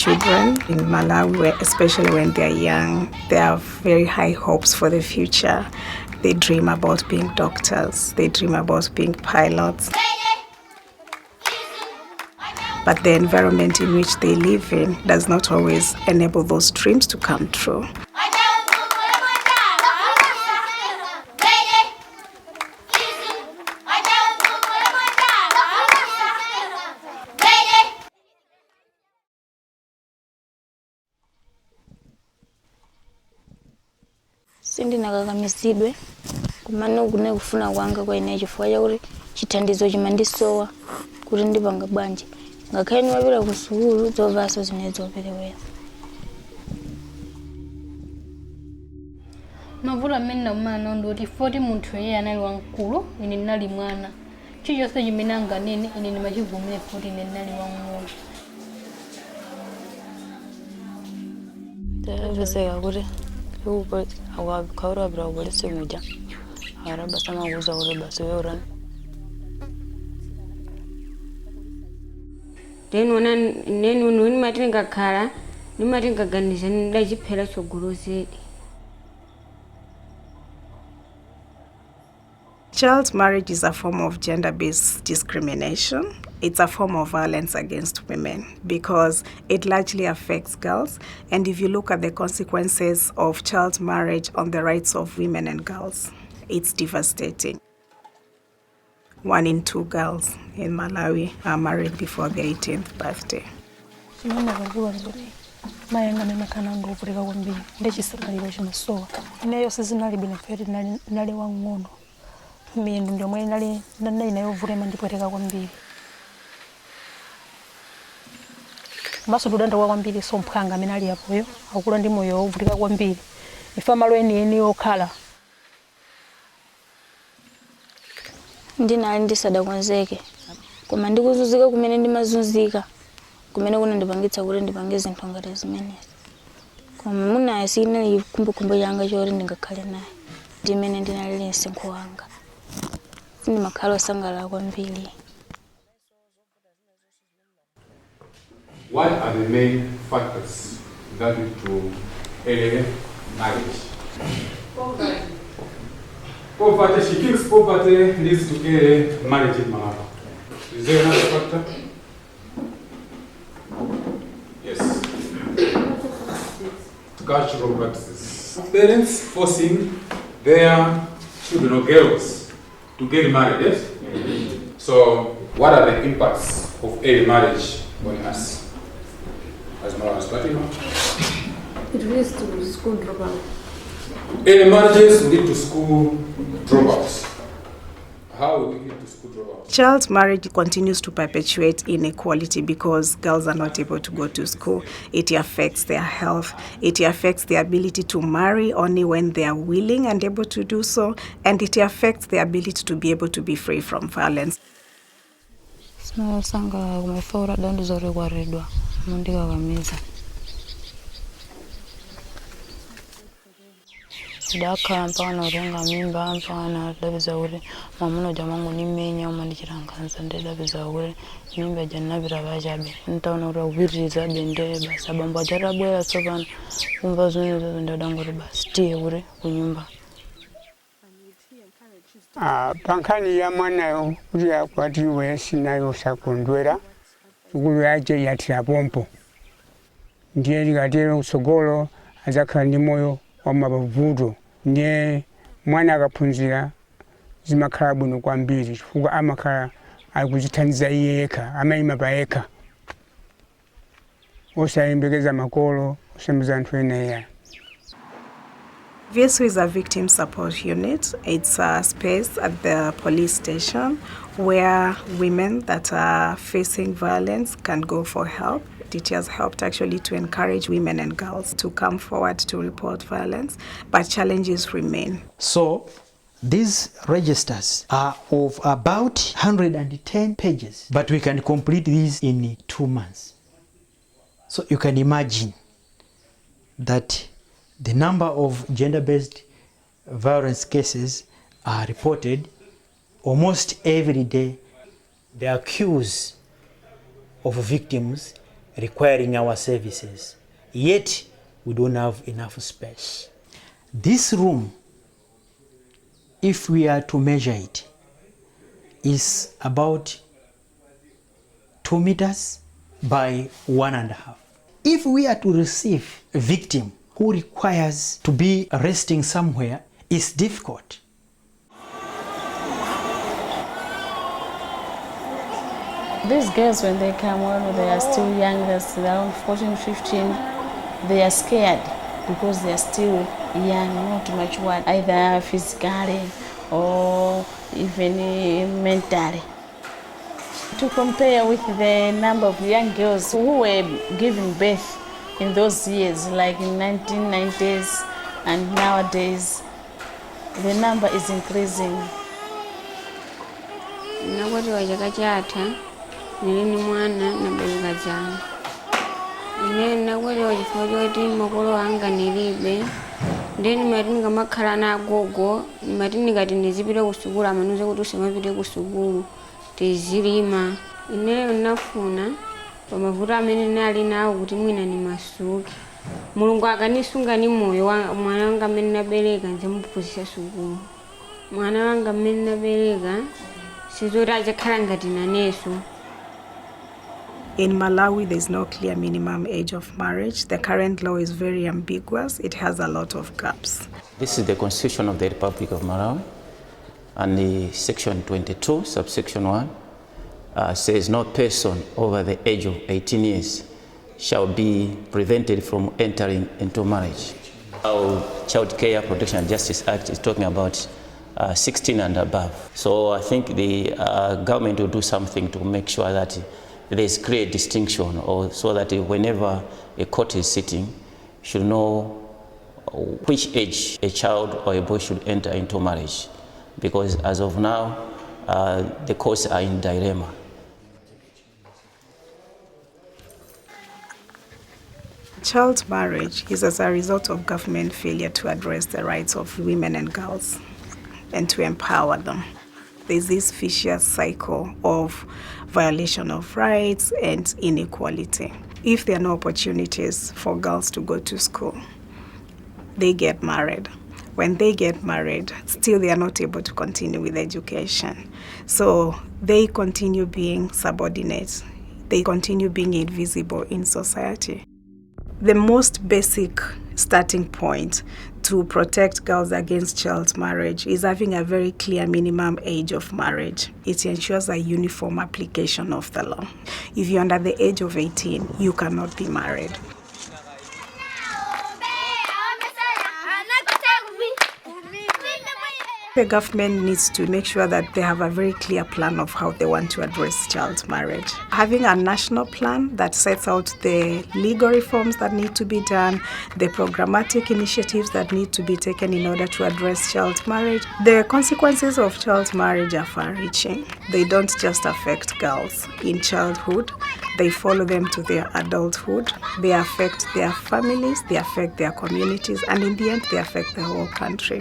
Children in Malawi, especially when they're young, they have very high hopes for the future. They dream about being doctors, they dream about being pilots. But the environment in which they live in does not always enable those dreams to come true. Sindinakakamisidwe kumano kune kufuna kwanga kwaine chifukwa chakuti chithandizo chimandisowa kuti ndipanga bwanji ngakhale niwapita ku sukulu zovaso zimene zoperewera. Mavuto amene ndakumana ndoti 40 munthu yeye anali wamkulu ine ndinali mwana chilichonse chimene anganene ine ndimachivomera kuti ine ndinali wamng'ono. Taveseka kuti akawapita kupolisi muja arabasa makuza kuti basi weurani neni mati ngakhala nimati ngaganiza ndachiphera tsogolo zedi. Child marriage is a form of gender-based discrimination. It's a form of violence against women because it largely affects girls. And if you look at the consequences of child marriage on the rights of women and girls, it's devastating. 1 in 2 girls in Malawi are married before their 18th birthday. Mindu ndio mwe nali inayovurema ndipweteka kwambiri. Maso tudanda kwambiri so mphanga amene ali apoyo akula ndi moyo ovutika kwambiri. Ifa malo eni okhala. ndinali ndisadakonzeke koma ndikuzunzika kumene ndimazunzika kumene kunandipangitsa kuti ndipange zinthu ngati zimenezi. Koma munaye sinali kumbukumbu yanga choti ndingakhale naye ndimene ndinali msinkhu wanga. Sindimakhala osangalala kwambiri. What are the main factors that lead to early marriage? Poverty. She thinks poverty leads to early marriage in Malawi. Is there another factor? Yes. Cultural practices. Parents forcing their children or girls to get married, yes? So, what are the impacts of early marriage on us as Malawians? It leads to school dropout. Early marriages lead to school dropouts. How will it lead to school dropouts? Child marriage continues to perpetuate inequality because girls are not able to go to school. It affects their health. It affects their ability to marry only when they are willing and able to do so. And it affects their ability to be able to be free from violence. Sanga kumefora dandu zore kwaredwa mundika kameza. Daka mpaka norenga mimba mpaka na dabiza uri mamuno jamangu nimenya umandichiranganza ndabiza uri mimba janabira bajabe ntaona ura ubiriza bende basa bamba jarabwera sovana umva zunzo ndadangura basti uri kunyumba. Pankani ya mwana uri akwatiwe sinayo sakondwera ukulu yaje yatira pompo ndiye likatero usogolo azakhala ndi moyo wamabavuto ndiye mwana akaphunzira zimakhala bwino kwambiri chifukwa amakhala akuzithandiza iye yekha amayima pa yekha osayembekeza makolo osemeza anthu ena eya. VSU is a victim support unit. It's a space at the police station where women that are facing violence can go for help. It has helped actually to encourage women and girls to come forward to report violence, but challenges remain. So these registers are of about 110 pages, but we can complete these in 2 months. So you can imagine that the number of gender-based violence cases are reported almost every day. The accused of victims requiring our services, yet we don't have enough space. This room, if we are to measure it, is about 2 meters by 1.5. If we are to receive a victim who requires to be resting somewhere, it's difficult. These girls, when they come on, they are still young, they're still around 14, 15, they are scared because they are still young, not matured, either physically or even mentally. To compare with the number of young girls who were giving birth in those years, like in 1990s and nowadays, the number is increasing. Nilini mwana na beluga jana. Ine wale wajifojo eti mokolo anga nilibe. Ndeni matini kama kala na gogo. Matini kati nizibile kusugula manuze kutusema vile kusugulu. Tezilima. Ine nafuna. Pamavuta amene nali nawo kuti mwina ni masuki. Mulungu akanisunga ni moyo mwana wanga amene nabereka nzamupusisa sugulu. Mwana wanga amene nabereka sizoraja khala ngati naneso. In Malawi, there's no clear minimum age of marriage. The current law is very ambiguous. It has a lot of gaps. This is the Constitution of the Republic of Malawi, and the Section 22, subsection 1, says no person over the age of 18 years shall be prevented from entering into marriage. Our Child Care Protection and Justice Act is talking about 16 and above. So I think the government will do something to make sure that there is clear distinction, or so that whenever a court is sitting, should know which age a child or a boy should enter into marriage. Because as of now, the courts are in dilemma. Child marriage is as a result of government failure to address the rights of women and girls and to empower them. There's this vicious cycle of violation of rights and inequality. If there are no opportunities for girls to go to school, they get married. When they get married, still they are not able to continue with education. So they continue being subordinate. They continue being invisible in society. The most basic starting point to protect girls against child marriage is having a very clear minimum age of marriage. It ensures a uniform application of the law. If you're under the age of 18, you cannot be married. The government needs to make sure that they have a very clear plan of how they want to address child marriage. Having a national plan that sets out the legal reforms that need to be done, the programmatic initiatives that need to be taken in order to address child marriage. The consequences of child marriage are far-reaching. They don't just affect girls in childhood, they follow them to their adulthood, they affect their families, they affect their communities, and in the end, they affect the whole country.